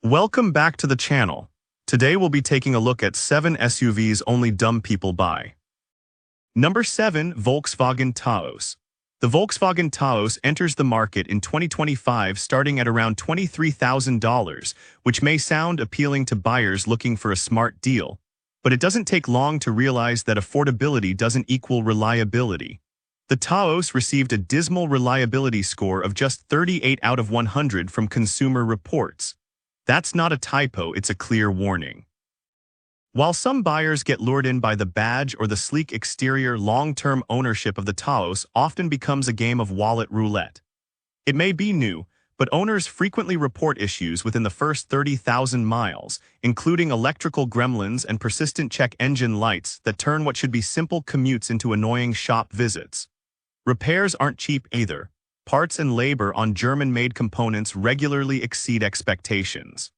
Welcome back to the channel. Today we'll be taking a look at 7 SUVs only dumb people buy. Number 7. Volkswagen Taos. The Volkswagen Taos enters the market in 2025 starting at around $23,000, which may sound appealing to buyers looking for a smart deal, but it doesn't take long to realize that affordability doesn't equal reliability. The Taos received a dismal reliability score of just 38 out of 100 from Consumer Reports. That's not a typo, it's a clear warning. While some buyers get lured in by the badge or the sleek exterior, long-term ownership of the Taos often becomes a game of wallet roulette. It may be new, but owners frequently report issues within the first 30,000 miles, including electrical gremlins and persistent check engine lights that turn what should be simple commutes into annoying shop visits. Repairs aren't cheap either. Parts and labor on German-made components regularly exceed expectations.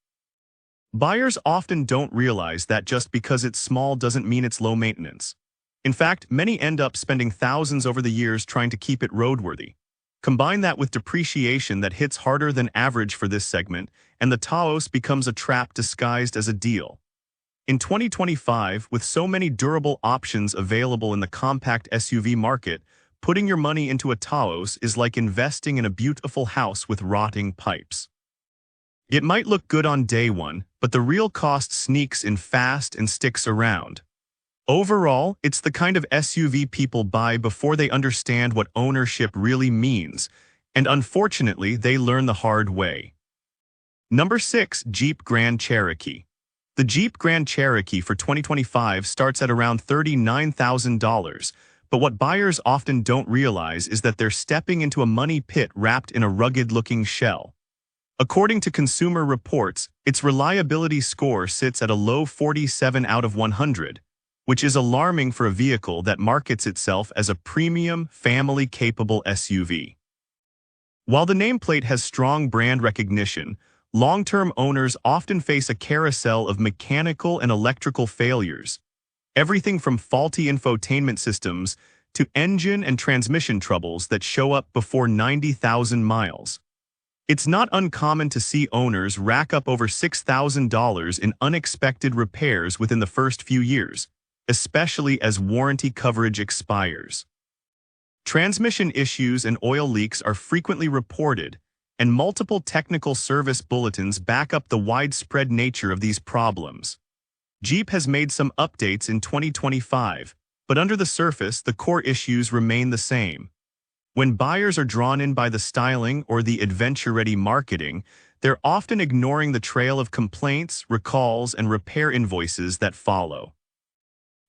Buyers often don't realize that just because it's small doesn't mean it's low maintenance. In fact, many end up spending thousands over the years trying to keep it roadworthy. Combine that with depreciation that hits harder than average for this segment, and the Taos becomes a trap disguised as a deal. In 2025, with so many durable options available in the compact SUV market, putting your money into a Taos is like investing in a beautiful house with rotting pipes. It might look good on day one, but the real cost sneaks in fast and sticks around. Overall, it's the kind of SUV people buy before they understand what ownership really means, and unfortunately, they learn the hard way. Number 6. Jeep Grand Cherokee. The Jeep Grand Cherokee for 2025 starts at around $39,000, but what buyers often don't realize is that they're stepping into a money pit wrapped in a rugged-looking shell. According to Consumer Reports, its reliability score sits at a low 47 out of 100, which is alarming for a vehicle that markets itself as a premium, family-capable SUV. While the nameplate has strong brand recognition, long-term owners often face a carousel of mechanical and electrical failures. Everything from faulty infotainment systems to engine and transmission troubles that show up before 90,000 miles. It's not uncommon to see owners rack up over $6,000 in unexpected repairs within the first few years, especially as warranty coverage expires. Transmission issues and oil leaks are frequently reported, and multiple technical service bulletins back up the widespread nature of these problems. Jeep has made some updates in 2025, but under the surface, the core issues remain the same. When buyers are drawn in by the styling or the adventure-ready marketing, they're often ignoring the trail of complaints, recalls, and repair invoices that follow.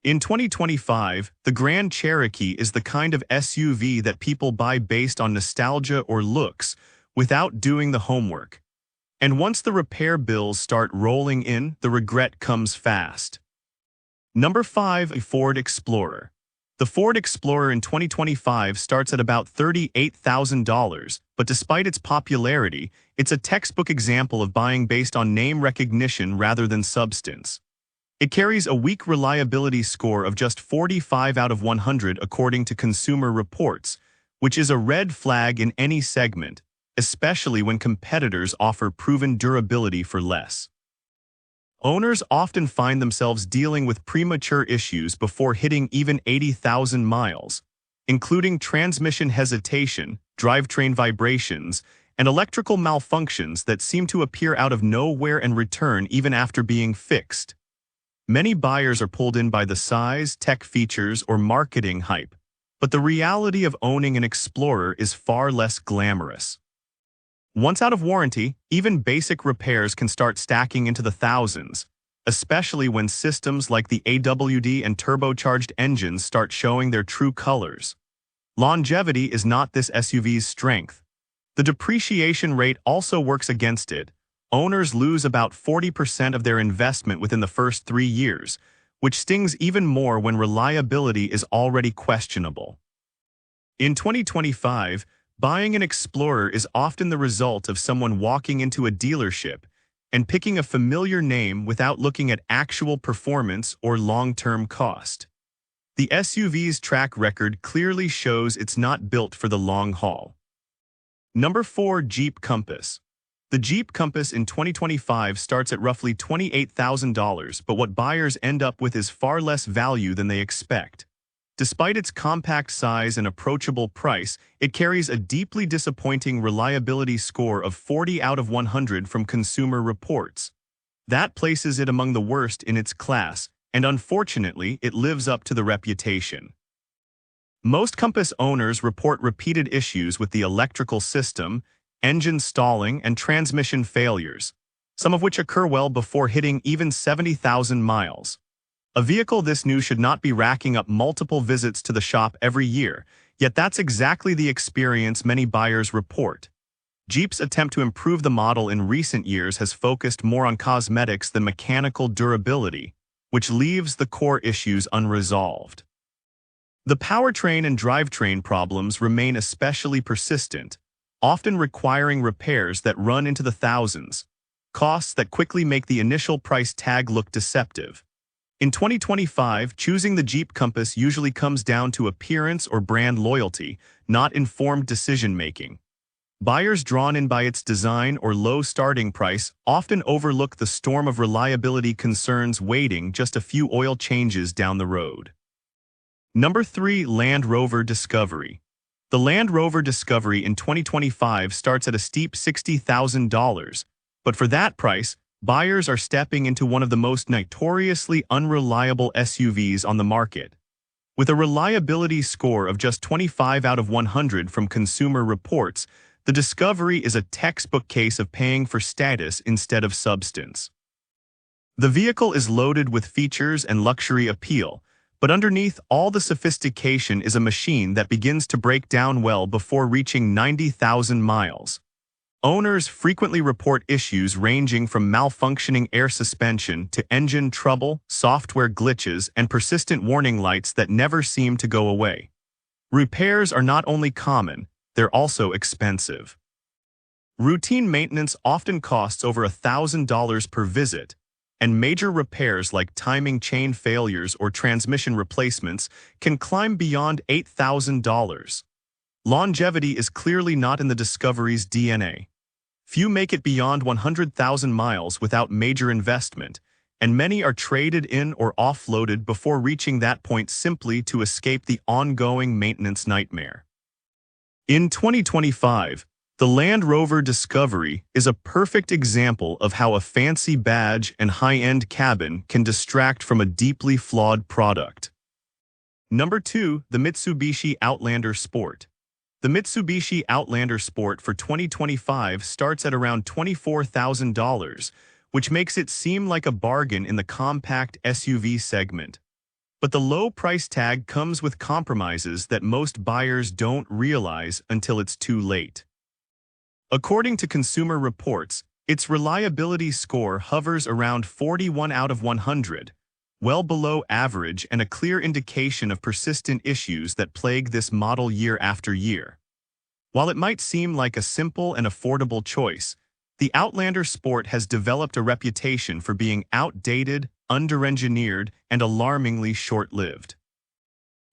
In 2025, the Grand Cherokee is the kind of SUV that people buy based on nostalgia or looks, without doing the homework. And once the repair bills start rolling in, the regret comes fast. Number 5. A Ford Explorer. The Ford Explorer in 2025 starts at about $38,000, but despite its popularity, it's a textbook example of buying based on name recognition rather than substance. It carries a weak reliability score of just 45 out of 100 according to Consumer Reports, which is a red flag in any segment, especially when competitors offer proven durability for less. Owners often find themselves dealing with premature issues before hitting even 80,000 miles, including transmission hesitation, drivetrain vibrations, and electrical malfunctions that seem to appear out of nowhere and return even after being fixed. Many buyers are pulled in by the size, tech features, or marketing hype, but the reality of owning an Explorer is far less glamorous. Once out of warranty, even basic repairs can start stacking into the thousands, especially when systems like the AWD and turbocharged engines start showing their true colors. Longevity is not this SUV's strength. The depreciation rate also works against it. Owners lose about 40% of their investment within the first 3 years, which stings even more when reliability is already questionable. In 2025, buying an Explorer is often the result of someone walking into a dealership and picking a familiar name without looking at actual performance or long-term cost. The SUV's track record clearly shows it's not built for the long haul. Number 4. Jeep Compass. The Jeep Compass in 2025 starts at roughly $28,000, but what buyers end up with is far less value than they expect. Despite its compact size and approachable price, it carries a deeply disappointing reliability score of 40 out of 100 from Consumer Reports. That places it among the worst in its class, and unfortunately, it lives up to the reputation. Most Compass owners report repeated issues with the electrical system, engine stalling, and transmission failures, some of which occur well before hitting even 70,000 miles. A vehicle this new should not be racking up multiple visits to the shop every year, yet that's exactly the experience many buyers report. Jeep's attempt to improve the model in recent years has focused more on cosmetics than mechanical durability, which leaves the core issues unresolved. The powertrain and drivetrain problems remain especially persistent, often requiring repairs that run into the thousands, costs that quickly make the initial price tag look deceptive. In 2025, choosing the Jeep Compass usually comes down to appearance or brand loyalty, not informed decision-making. Buyers drawn in by its design or low starting price often overlook the storm of reliability concerns waiting just a few oil changes down the road. Number 3. Land Rover Discovery. The Land Rover Discovery in 2025 starts at a steep $60,000, but for that price, buyers are stepping into one of the most notoriously unreliable SUVs on the market. With a reliability score of just 25 out of 100 from Consumer Reports, the Discovery is a textbook case of paying for status instead of substance. The vehicle is loaded with features and luxury appeal, but underneath all the sophistication is a machine that begins to break down well before reaching 90,000 miles. Owners frequently report issues ranging from malfunctioning air suspension to engine trouble, software glitches, and persistent warning lights that never seem to go away. Repairs are not only common, they're also expensive. Routine maintenance often costs over $1,000 per visit, and major repairs like timing chain failures or transmission replacements can climb beyond $8,000. Longevity is clearly not in the Discovery's DNA. Few make it beyond 100,000 miles without major investment, and many are traded in or offloaded before reaching that point simply to escape the ongoing maintenance nightmare. In 2025, the Land Rover Discovery is a perfect example of how a fancy badge and high-end cabin can distract from a deeply flawed product. Number 2. The Mitsubishi Outlander Sport. The Mitsubishi Outlander Sport for 2025 starts at around $24,000, which makes it seem like a bargain in the compact SUV segment. But the low price tag comes with compromises that most buyers don't realize until it's too late. According to Consumer Reports, its reliability score hovers around 41 out of 100, well below average and a clear indication of persistent issues that plague this model year after year. While it might seem like a simple and affordable choice, the Outlander Sport has developed a reputation for being outdated, under-engineered, and alarmingly short-lived.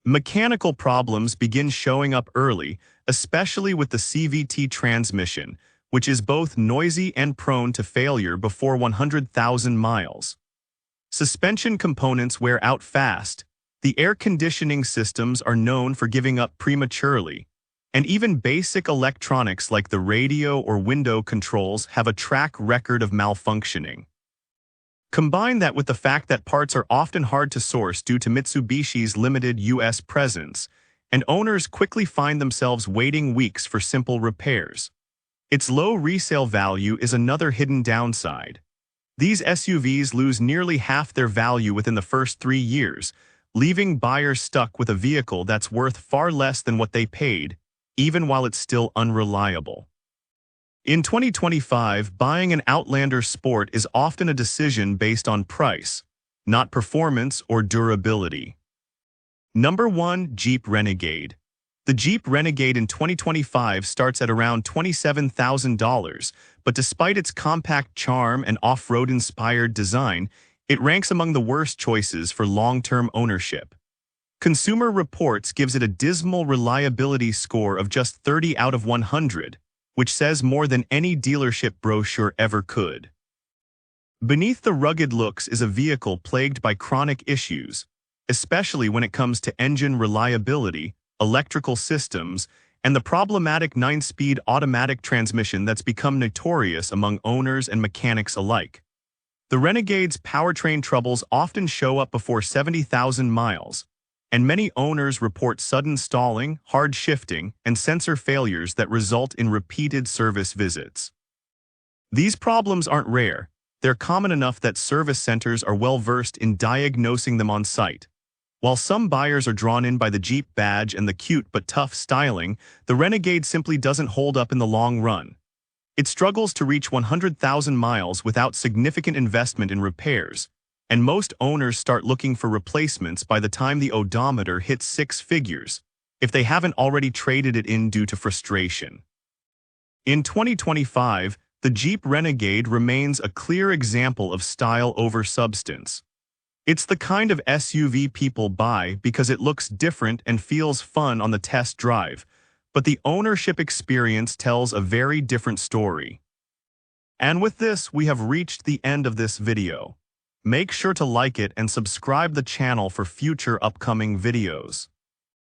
Mechanical problems begin showing up early, especially with the CVT transmission, which is both noisy and prone to failure before 100,000 miles. Suspension components wear out fast, the air conditioning systems are known for giving up prematurely, and even basic electronics like the radio or window controls have a track record of malfunctioning. Combine that with the fact that parts are often hard to source due to Mitsubishi's limited U.S. presence, and owners quickly find themselves waiting weeks for simple repairs. Its low resale value is another hidden downside. These SUVs lose nearly half their value within the first 3 years, leaving buyers stuck with a vehicle that's worth far less than what they paid, even while it's still unreliable. In 2025, buying an Outlander Sport is often a decision based on price, not performance or durability. Number 1. Jeep Renegade. The Jeep Renegade in 2025 starts at around $27,000, but despite its compact charm and off-road-inspired design, it ranks among the worst choices for long-term ownership. Consumer Reports gives it a dismal reliability score of just 30 out of 100, which says more than any dealership brochure ever could. Beneath the rugged looks is a vehicle plagued by chronic issues, especially when it comes to engine reliability, electrical systems, and the problematic 9-speed automatic transmission that's become notorious among owners and mechanics alike. The Renegade's powertrain troubles often show up before 70,000 miles, and many owners report sudden stalling, hard shifting, and sensor failures that result in repeated service visits. These problems aren't rare. They're common enough that service centers are well-versed in diagnosing them on site. While some buyers are drawn in by the Jeep badge and the cute but tough styling, the Renegade simply doesn't hold up in the long run. It struggles to reach 100,000 miles without significant investment in repairs, and most owners start looking for replacements by the time the odometer hits 6 figures, if they haven't already traded it in due to frustration. In 2025, the Jeep Renegade remains a clear example of style over substance. It's the kind of SUV people buy because it looks different and feels fun on the test drive, but the ownership experience tells a very different story. And with this, we have reached the end of this video. Make sure to like it and subscribe the channel for future upcoming videos.